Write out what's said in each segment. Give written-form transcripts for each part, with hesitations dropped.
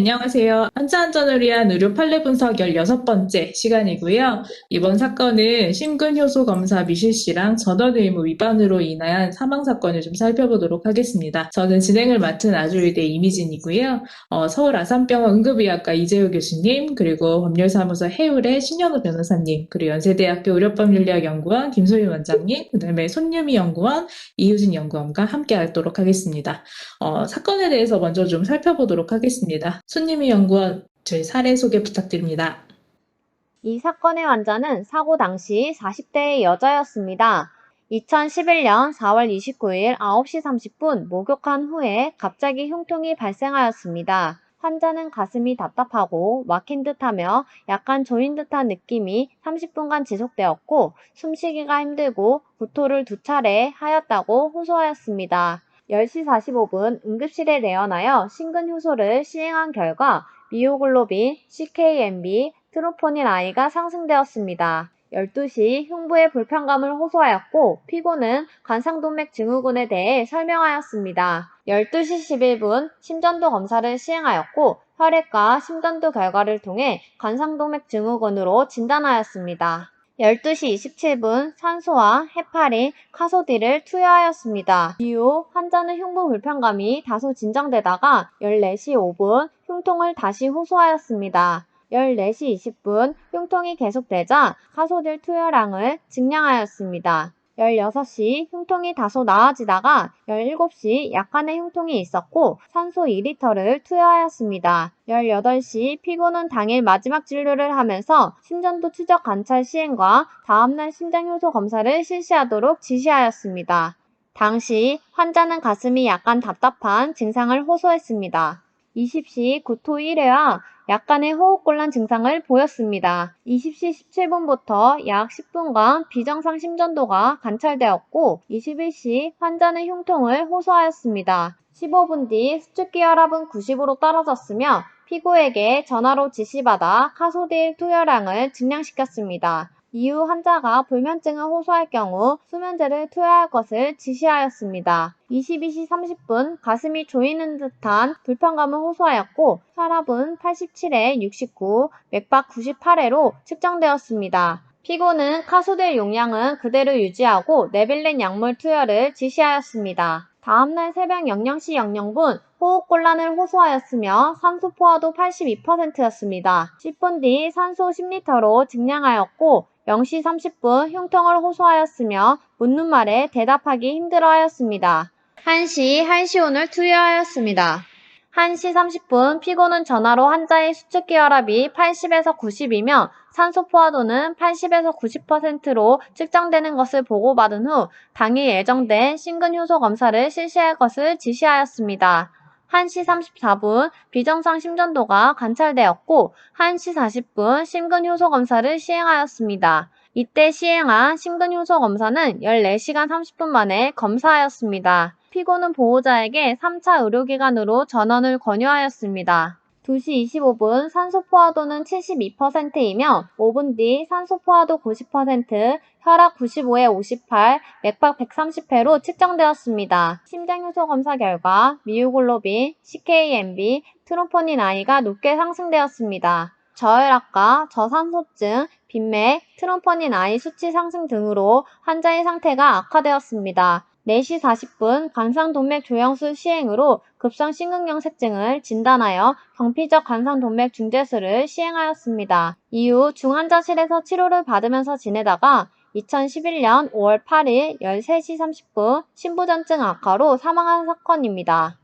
안녕하세요. 환자안전을 위한 의료 판례 분석 16번째 시간이고요. 이번 사건은 심근효소 검사 미실시랑 전원 의무 위반으로 인한 사망 사건을 좀 살펴보도록 하겠습니다. 저는 진행을 맡은 아주의대 이미진이고요. 서울 아산병원 응급의학과 이재호 교수님, 그리고 법률사무소 해울의 신현우 변호사님, 그리고 연세대학교 의료법윤리학연구원 김소희 원장님, 그다음에 손유미 연구원, 이유진 연구원과 함께 하도록 하겠습니다. 사건에 대해서 먼저 좀 살펴보도록 하겠습니다. 손님이 연구원, 저희 사례 소개 부탁드립니다. 이 사건의 환자는 사고 당시 40대의 여자였습니다. 2011년 4월 29일 9시 30분 목욕한 후에 갑자기 흉통이 발생하였습니다. 환자는 가슴이 답답하고 막힌 듯하며 약간 조인 듯한 느낌이 30분간 지속되었고 숨쉬기가 힘들고 구토를 2차례 하였다고 호소하였습니다. 10시 45분 응급실에 내원하여 심근효소를 시행한 결과 미오글로빈, CKMB, 트로포닌 I가 상승되었습니다. 12시 흉부의 불편감을 호소하였고 피고는 관상동맥 증후군에 대해 설명하였습니다. 12시 11분 심전도 검사를 시행하였고 혈액과 심전도 결과를 통해 관상동맥 증후군으로 진단하였습니다. 12시 27분 산소와 헤파린, 카소디를 투여하였습니다. 이후 환자는 흉부 불편감이 다소 진정되다가 14시 5분 흉통을 다시 호소하였습니다. 14시 20분 흉통이 계속되자 카소딜 투여량을 증량하였습니다. 16시 흉통이 다소 나아지다가 17시 약간의 흉통이 있었고 산소 2리터를 투여하였습니다. 18시 피고는 당일 마지막 진료를 하면서 심전도 추적 관찰 시행과 다음날 심장효소 검사를 실시하도록 지시하였습니다. 당시 환자는 가슴이 약간 답답한 증상을 호소했습니다. 20시 구토 1회와 약간의 호흡곤란 증상을 보였습니다. 20시 17분부터 약 10분간 비정상 심전도가 관찰되었고 21시 환자는 흉통을 호소하였습니다. 15분 뒤 수축기 혈압은 90으로 떨어졌으며 피고에게 전화로 지시받아 카소딜 투여량을 증량시켰습니다. 이후 환자가 불면증을 호소할 경우 수면제를 투여할 것을 지시하였습니다. 22시 30분 가슴이 조이는 듯한 불편감을 호소하였고 혈압은 87에 69, 맥박 98회로 측정되었습니다. 피고는 카소딜 용량은 그대로 유지하고 네빌린 약물 투여를 지시하였습니다. 다음날 새벽 00시 00분 호흡곤란을 호소하였으며 산소 포화도 82%였습니다. 10분 뒤 산소 10리터로 증량하였고 0시 30분 흉통을 호소하였으며 묻는 말에 대답하기 힘들어하였습니다. 1시 한시온을 투여하였습니다. 1시 30분 피고는 전화로 환자의 수축기 혈압이 80에서 90이며 산소 포화도는 80에서 90%로 측정되는 것을 보고받은 후 당일 예정된 심근효소 검사를 실시할 것을 지시하였습니다. 1시 34분 비정상 심전도가 관찰되었고 1시 40분 심근효소 검사를 시행하였습니다. 이때 시행한 심근효소 검사는 14시간 30분 만에 검사하였습니다. 피고는 보호자에게 3차 의료기관으로 전원을 권유하였습니다. 2시 25분 산소 포화도는 72%이며 5분 뒤 산소 포화도 90%, 혈압 95에 58, 맥박 130회로 측정되었습니다. 심장효소 검사 결과 미오글로빈, CKMB, 트로포닌 I가 높게 상승되었습니다. 저혈압과 저산소증, 빈맥, 트로포닌 I 수치 상승 등으로 환자의 상태가 악화되었습니다. 4시 40분 관상동맥 조영술 시행으로 급성 심근경색증을 진단하여 경피적 관상동맥 중재술을 시행하였습니다. 이후 중환자실에서 치료를 받으면서 지내다가 2011년 5월 8일 13시 30분 심부전증 악화로 사망한 사건입니다.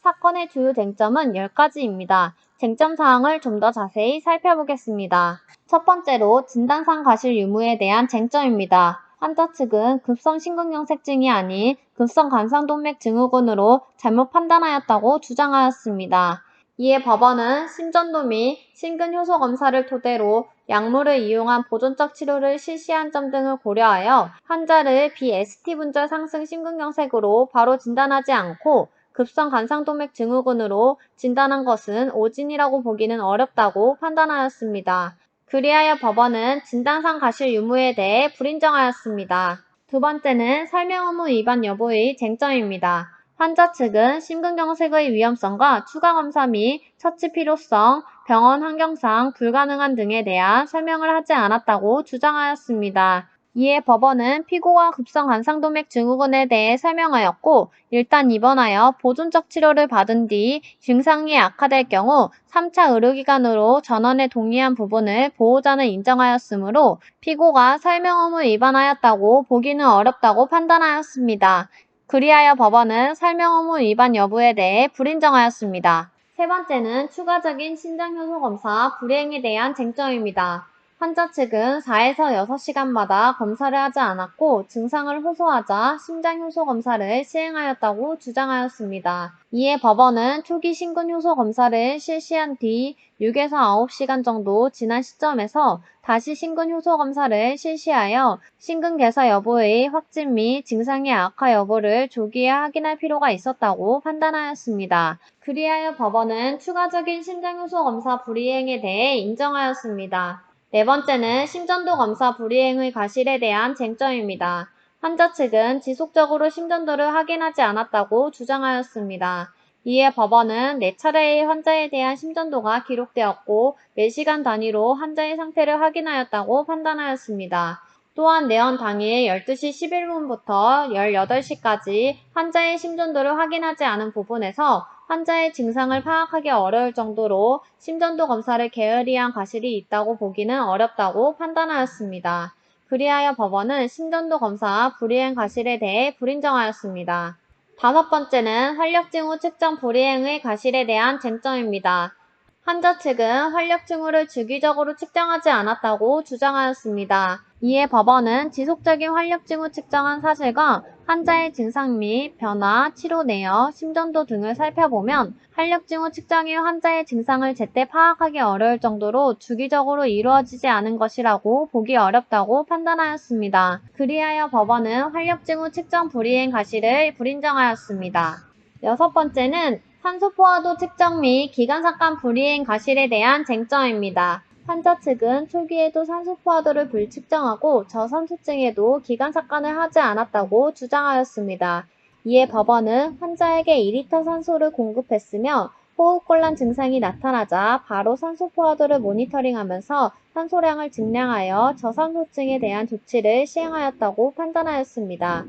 사건의 주요 쟁점은 10가지입니다. 쟁점 사항을 좀 더 자세히 살펴보겠습니다. 첫 번째로 진단상 과실 유무에 대한 쟁점입니다. 환자 측은 급성 심근경색증이 아닌 급성 관상동맥 증후군으로 잘못 판단하였다고 주장하였습니다. 이에 법원은 심전도 및 심근효소 검사를 토대로 약물을 이용한 보존적 치료를 실시한 점 등을 고려하여 환자를 비ST 분절 상승 심근경색으로 바로 진단하지 않고 급성 관상동맥 증후군으로 진단한 것은 오진이라고 보기는 어렵다고 판단하였습니다. 그리하여 법원은 진단상 과실 유무에 대해 불인정하였습니다. 두 번째는 설명 의무 위반 여부의 쟁점입니다. 환자 측은 심근경색의 위험성과 추가 검사 및 처치 필요성, 병원 환경상 불가능한 등에 대한 설명을 하지 않았다고 주장하였습니다. 이에 법원은 피고가 급성 간상동맥 증후군에 대해 설명하였고, 일단 입원하여 보존적 치료를 받은 뒤 증상이 악화될 경우 3차 의료기관으로 전원에 동의한 부분을 보호자는 인정하였으므로 피고가 설명 의무 위반하였다고 보기는 어렵다고 판단하였습니다. 그리하여 법원은 설명 의무 위반 여부에 대해 불인정하였습니다. 세 번째는 추가적인 심장효소검사 불이행에 대한 쟁점입니다. 환자 측은 4에서 6시간마다 검사를 하지 않았고 증상을 호소하자 심장효소 검사를 시행하였다고 주장하였습니다. 이에 법원은 초기 심근효소 검사를 실시한 뒤 6에서 9시간 정도 지난 시점에서 다시 심근효소 검사를 실시하여 심근개사 여부의 확진 및 증상의 악화 여부를 조기에 확인할 필요가 있었다고 판단하였습니다. 그리하여 법원은 추가적인 심장효소 검사 불이행에 대해 인정하였습니다. 네 번째는 심전도 검사 불이행의 과실에 대한 쟁점입니다. 환자 측은 지속적으로 심전도를 확인하지 않았다고 주장하였습니다. 이에 법원은 4차례의 환자에 대한 심전도가 기록되었고 매시간 단위로 환자의 상태를 확인하였다고 판단하였습니다. 또한 내원 당일 12시 11분부터 18시까지 환자의 심전도를 확인하지 않은 부분에서 환자의 증상을 파악하기 어려울 정도로 심전도 검사를 게으리 한 과실이 있다고 보기는 어렵다고 판단하였습니다. 그리하여 법원은 심전도 검사 불이행 과실에 대해 불인정하였습니다. 다섯 번째는 활력증후 측정 불이행의 과실에 대한 쟁점입니다. 환자 측은 활력증후를 주기적으로 측정하지 않았다고 주장하였습니다. 이에 법원은 지속적인 활력증후 측정한 사실과 환자의 증상 및 변화, 치료 내역, 심전도 등을 살펴보면 활력증후 측정이 환자의 증상을 제때 파악하기 어려울 정도로 주기적으로 이루어지지 않은 것이라고 보기 어렵다고 판단하였습니다. 그리하여 법원은 활력증후 측정 불이행 과실을 불인정하였습니다. 여섯 번째는 산소포화도 측정 및 기관삭감 불이행 과실에 대한 쟁점입니다. 환자 측은 초기에도 산소포화도를 불측정하고 저산소증에도 기관삭감을 하지 않았다고 주장하였습니다. 이에 법원은 환자에게 2리터 산소를 공급했으며 호흡곤란 증상이 나타나자 바로 산소포화도를 모니터링하면서 산소량을 증량하여 저산소증에 대한 조치를 시행하였다고 판단하였습니다.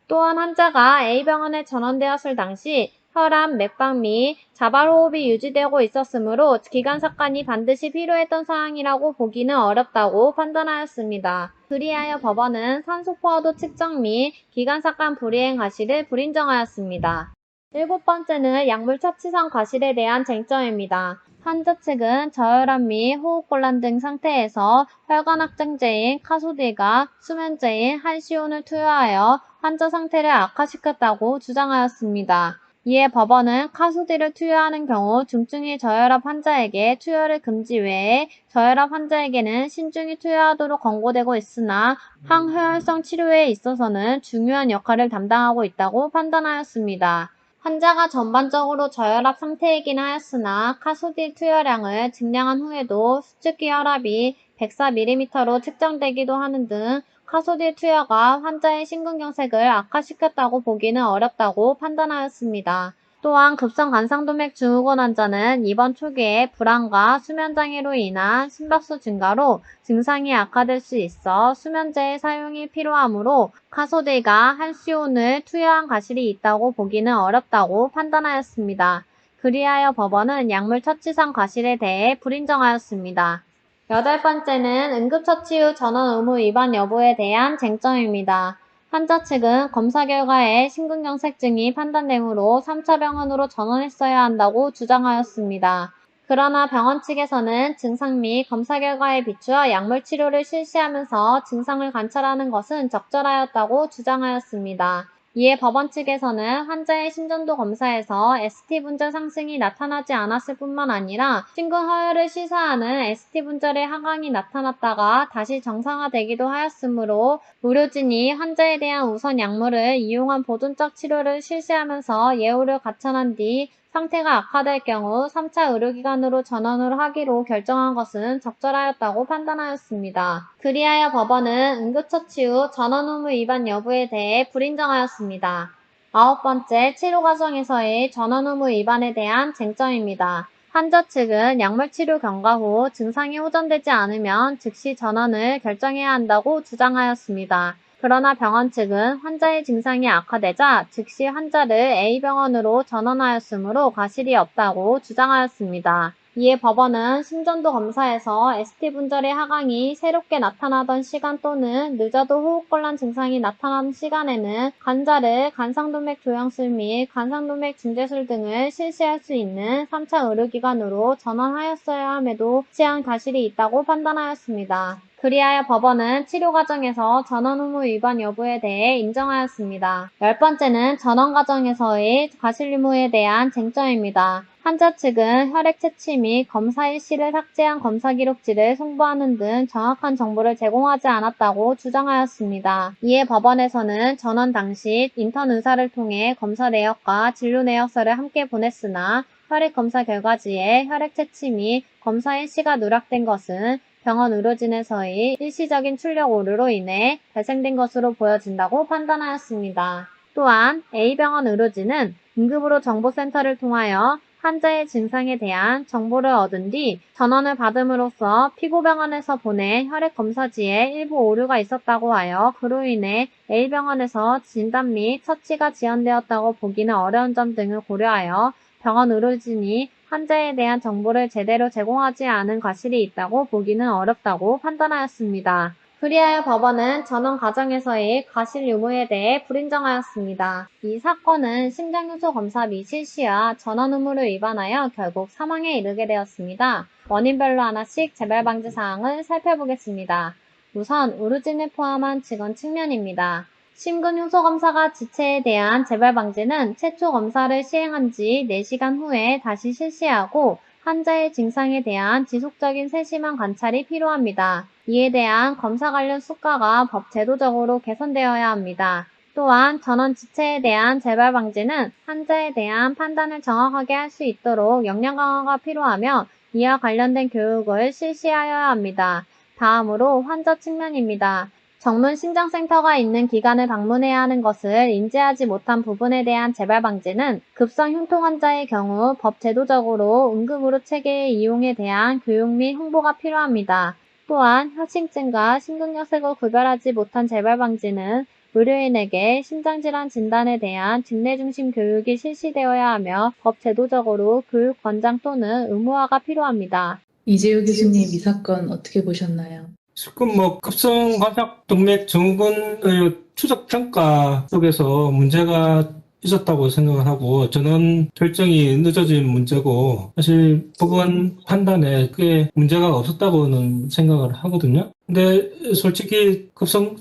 또한 환자가 A병원에 전원되었을 당시 혈압, 맥박 및 자발호흡이 유지되고 있었으므로 기관삭감이 반드시 필요했던 사항이라고 보기는 어렵다고 판단하였습니다. 그리하여 법원은 산소포화도 측정 및 기관삭감 불이행 과실을 불인정하였습니다. 일곱 번째는 약물 처치상 과실에 대한 쟁점입니다. 환자 측은 저혈압 및 호흡곤란 등 상태에서 혈관 확장제인 카소딜과 수면제인 한시온을 투여하여 환자 상태를 악화시켰다고 주장하였습니다. 이에 법원은 카소딜을 투여하는 경우 중증의 저혈압 환자에게 투여를 금지 외에 저혈압 환자에게는 신중히 투여하도록 권고되고 있으나 항혈혈성 치료에 있어서는 중요한 역할을 담당하고 있다고 판단하였습니다. 환자가 전반적으로 저혈압 상태이긴 하였으나 카소딜 투여량을 증량한 후에도 수축기 혈압이 104mm로 측정되기도 하는 등 카소딜 투여가 환자의 심근경색을 악화시켰다고 보기는 어렵다고 판단하였습니다. 또한 급성 간상동맥 증후군 환자는 입원 초기에 불안과 수면장애로 인한 심박수 증가로 증상이 악화될 수 있어 수면제의 사용이 필요하므로 카소딜과 한시온을 투여한 과실이 있다고 보기는 어렵다고 판단하였습니다. 그리하여 법원은 약물 처치상 과실에 대해 불인정하였습니다. 여덟 번째는 응급처치 후 전원 의무 위반 여부에 대한 쟁점입니다. 환자 측은 검사 결과에 심근경색증이 판단되므로 3차 병원으로 전원했어야 한다고 주장하였습니다. 그러나 병원 측에서는 증상 및 검사 결과에 비추어 약물 치료를 실시하면서 증상을 관찰하는 것은 적절하였다고 주장하였습니다. 이에 법원 측에서는 환자의 심전도 검사에서 ST 분절 상승이 나타나지 않았을 뿐만 아니라 심근 허혈을 시사하는 ST 분절의 하강이 나타났다가 다시 정상화되기도 하였으므로 의료진이 환자에 대한 우선 약물을 이용한 보존적 치료를 실시하면서 예우를 갖춰난 뒤 상태가 악화될 경우 3차 의료기관으로 전원을 하기로 결정한 것은 적절하였다고 판단하였습니다. 그리하여 법원은 응급처치 후 전원 의무 위반 여부에 대해 불인정하였습니다. 9번째, 치료 과정에서의 전원 의무 위반에 대한 쟁점입니다. 환자 측은 약물 치료 경과 후 증상이 호전되지 않으면 즉시 전원을 결정해야 한다고 주장하였습니다. 그러나 병원 측은 환자의 증상이 악화되자 즉시 환자를 A병원으로 전원하였으므로 과실이 없다고 주장하였습니다. 이에 법원은 심전도 검사에서 ST 분절의 하강이 새롭게 나타나던 시간 또는 늦어도 호흡곤란 증상이 나타나는 시간에는 환자를 간상동맥 조영술 및 간상동맥 중재술 등을 실시할 수 있는 3차 의료기관으로 전원하였어야 함에도 치안 과실이 있다고 판단하였습니다. 그리하여 법원은 치료 과정에서 전원 의무 위반 여부에 대해 인정하였습니다. 10번째는 전원 과정에서의 과실 유무에 대한 쟁점입니다. 환자 측은 혈액 채취 및 검사 일시를 삭제한 검사 기록지를 송부하는 등 정확한 정보를 제공하지 않았다고 주장하였습니다. 이에 법원에서는 전원 당시 인턴 의사를 통해 검사 내역과 진료 내역서를 함께 보냈으나 혈액 검사 결과지에 혈액 채취 및 검사 일시가 누락된 것은 병원 의료진에서의 일시적인 출력 오류로 인해 발생된 것으로 보여진다고 판단하였습니다. 또한 A병원 의료진은 응급으로 정보센터를 통하여 환자의 증상에 대한 정보를 얻은 뒤 전원을 받음으로써 피고병원에서 보낸 혈액 검사지에 일부 오류가 있었다고 하여 그로 인해 A병원에서 진단 및 처치가 지연되었다고 보기는 어려운 점 등을 고려하여 병원 의료진이 환자에 대한 정보를 제대로 제공하지 않은 과실이 있다고 보기는 어렵다고 판단하였습니다. 그리하여 법원은 전원 과정에서의 과실 유무에 대해 불인정하였습니다. 이 사건은 심장효소 검사 미실시와 전원 의무를 위반하여 결국 사망에 이르게 되었습니다. 원인별로 하나씩 재발 방지 사항을 살펴보겠습니다. 우선 의료진을 포함한 직원 측면입니다. 심근효소검사가 지체에 대한 재발 방지는 최초 검사를 시행한 지 4시간 후에 다시 실시하고 환자의 증상에 대한 지속적인 세심한 관찰이 필요합니다. 이에 대한 검사 관련 수가가 법 제도적으로 개선되어야 합니다. 또한 전원 지체에 대한 재발 방지는 환자에 대한 판단을 정확하게 할 수 있도록 역량 강화가 필요하며 이와 관련된 교육을 실시하여야 합니다. 다음으로 환자 측면입니다. 전문 심장센터가 있는 기관을 방문해야 하는 것을 인지하지 못한 부분에 대한 재발 방지는 급성 흉통 환자의 경우 법 제도적으로 응급의료 체계의 이용에 대한 교육 및 홍보가 필요합니다. 또한 협심증과 심근경색을 구별하지 못한 재발 방지는 의료인에게 심장질환 진단에 대한 직내 중심 교육이 실시되어야 하며 법 제도적으로 교육 권장 또는 의무화가 필요합니다. 이재우 교수님, 이 사건 어떻게 보셨나요? 지금 급성 관상 동맥 증후군의 추적 평가 쪽에서 문제가 있었다고 생각을 하고 전원 결정이 늦어진 문제고 사실 법원 판단에 크게 문제가 없었다고는 생각을 하거든요. 근데 솔직히 급성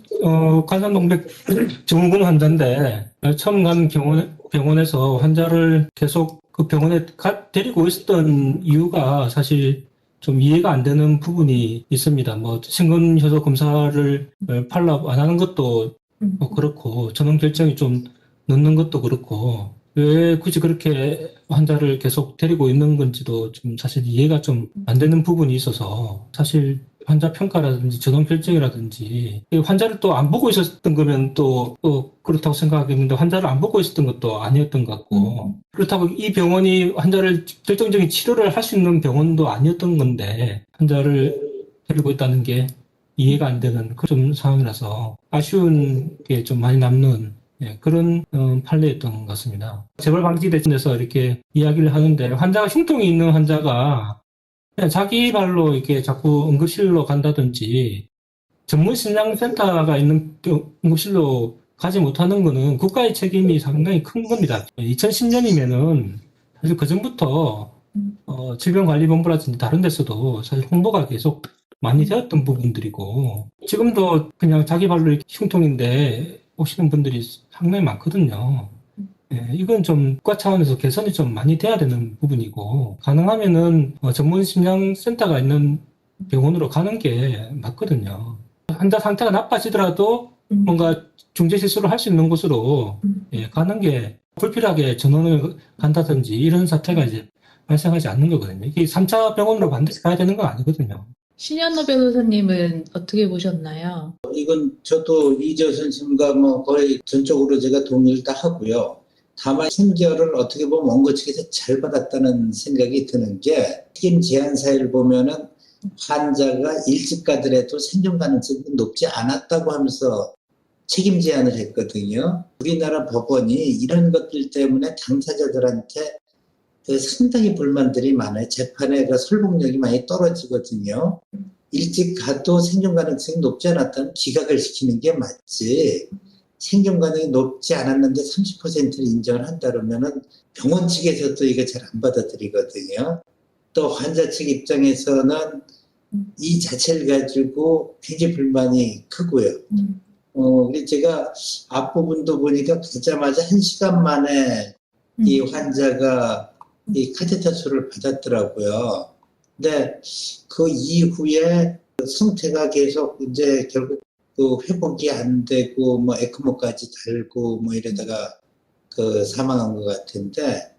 관상 동맥 증후군 환자인데 처음 간 병원에서 환자를 계속 그 병원에 데리고 있었던 이유가 사실 좀 이해가 안 되는 부분이 있습니다. 심근효소 검사를 팔로 안 하는 것도 그렇고, 전원 결정이 좀 늦는 것도 그렇고, 왜 굳이 그렇게 환자를 계속 데리고 있는 건지도 좀 사실 이해가 좀 안 되는 부분이 있어서, 사실 환자 평가라든지 전원 결정이라든지, 환자를 또 안 보고 있었던 거면 또 그렇다고 생각하겠는데, 환자를 안 보고 있었던 것도 아니었던 것 같고, 그렇다고 이 병원이 환자를 결정적인 치료를 할 수 있는 병원도 아니었던 건데, 환자를 데리고 있다는 게 이해가 안 되는 그런 상황이라서 아쉬운 게 좀 많이 남는 그런 판례였던 것 같습니다. 재발 방지 대신에서 이렇게 이야기를 하는데 환자가 흉통이 있는 환자가 그냥 자기 발로 이렇게 자꾸 응급실로 간다든지 전문 심장센터가 있는 응급실로 가지 못하는 거는 국가의 책임이 상당히 큰 겁니다. 2010년이면은 사실 그 전부터 질병관리본부라든지 다른 데서도 사실 홍보가 계속 많이 되었던 부분들이고 지금도 그냥 자기 발로 흉통인데 오시는 분들이 상당히 많거든요. 이건 좀 국가 차원에서 개선이 좀 많이 돼야 되는 부분이고 가능하면은 전문 심장센터가 있는 병원으로 가는 게 맞거든요. 환자 상태가 나빠지더라도 뭔가 중재 시술을 할 수 있는 곳으로 가는 게 불필요하게 전원을 간다든지 이런 사태가 이제 발생하지 않는 거거든요. 이게 3차 병원으로 반드시 가야 되는 건 아니거든요. 신현호 변호사님은 어떻게 보셨나요? 이건 저도 이재 선생님과 거의 전적으로 제가 동의를 다 하고요. 다만 판결을 어떻게 보면 원고 측에서 잘 받았다는 생각이 드는 게 책임 제한 사유를 보면은 환자가 일찍 가더라도 생존 가능성이 높지 않았다고 하면서 책임 제한을 했거든요. 우리나라 법원이 이런 것들 때문에 당사자들한테 상당히 불만들이 많아요. 재판의 설득력이 많이 떨어지거든요. 일찍 가도 생존 가능성이 높지 않았다면 기각을 시키는 게 맞지. 생존 가능이 높지 않았는데 30%를 인정을 한다 그러면은 병원 측에서도 이거 잘 안 받아들이거든요. 또 환자 측 입장에서는 이 자체를 가지고 굉장히 불만이 크고요. 그래서 제가 앞부분도 보니까 가자마자 1시간 만에 이 환자가 이 카테터 수를 받았더라고요. 근데 그 이후에 상태가 계속 이제 결국 그 회복이 안 되고 뭐 에크모까지 달고 뭐 이러다가 그 사망한 것 같은데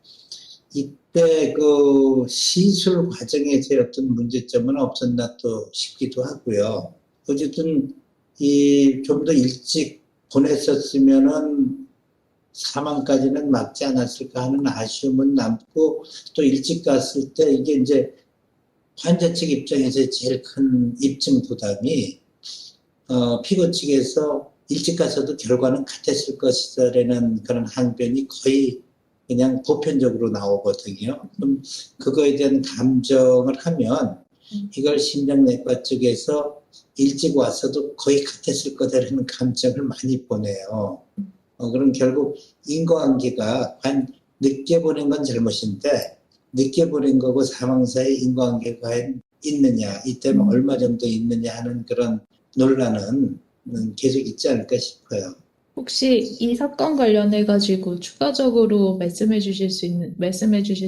이때 그 시술 과정에서의 어떤 문제점은 없었나 또 싶기도 하고요. 어쨌든 이 좀 더 일찍 보냈었으면은 사망까지는 막지 않았을까 하는 아쉬움은 남고 또 일찍 갔을 때 이게 이제 환자 측 입장에서 제일 큰 입증 부담이 피고 측에서 일찍 가서도 결과는 같았을 것이다라는 그런 항변이 거의 그냥 보편적으로 나오거든요. 그럼 그거에 대한 감정을 하면 이걸 심장내과 쪽에서 일찍 왔어도 거의 같았을 거다라는 감정을 많이 보내요. 그럼 결국 인과관계가 늦게 보낸 건 잘못인데 늦게 보낸 거고 사망 사이에 인과관계가 있느냐, 이때는 얼마 정도 있느냐 하는 그런 논란은 계속 있지 않을까 싶어요. 혹시 이 사건 관련해가지고 추가적으로 말씀해 주실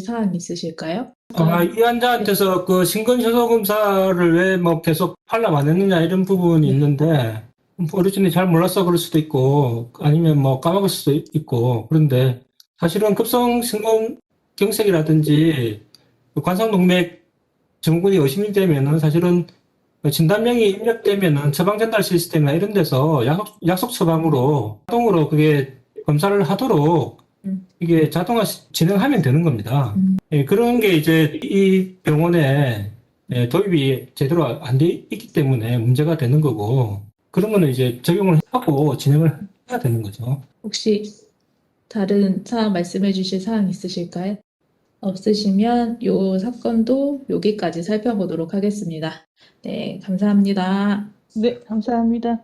사항 있으실까요? 이 환자한테서 그 심근효소 검사를 왜 뭐 계속 팔람 안 했느냐 이런 부분이 있는데, 어르신이 잘 몰라서 그럴 수도 있고, 아니면 뭐 까먹을 수도 있고, 그런데 사실은 급성 심근경색이라든지 관상동맥 증후군이 의심이 되면은 사실은 진단명이 입력되면은 처방 전달 시스템이나 이런 데서 약속 처방으로 자동으로 그게 검사를 하도록 이게 자동화 진행하면 되는 겁니다. 예, 그런 게 이제 이 병원에 도입이 제대로 안 돼 있기 때문에 문제가 되는 거고, 그러면은 이제 적용을 하고 진행을 해야 되는 거죠. 혹시 다른 사항 말씀해 주실 사항 있으실까요? 없으시면 이 사건도 여기까지 살펴보도록 하겠습니다. 네, 감사합니다. 네, 감사합니다.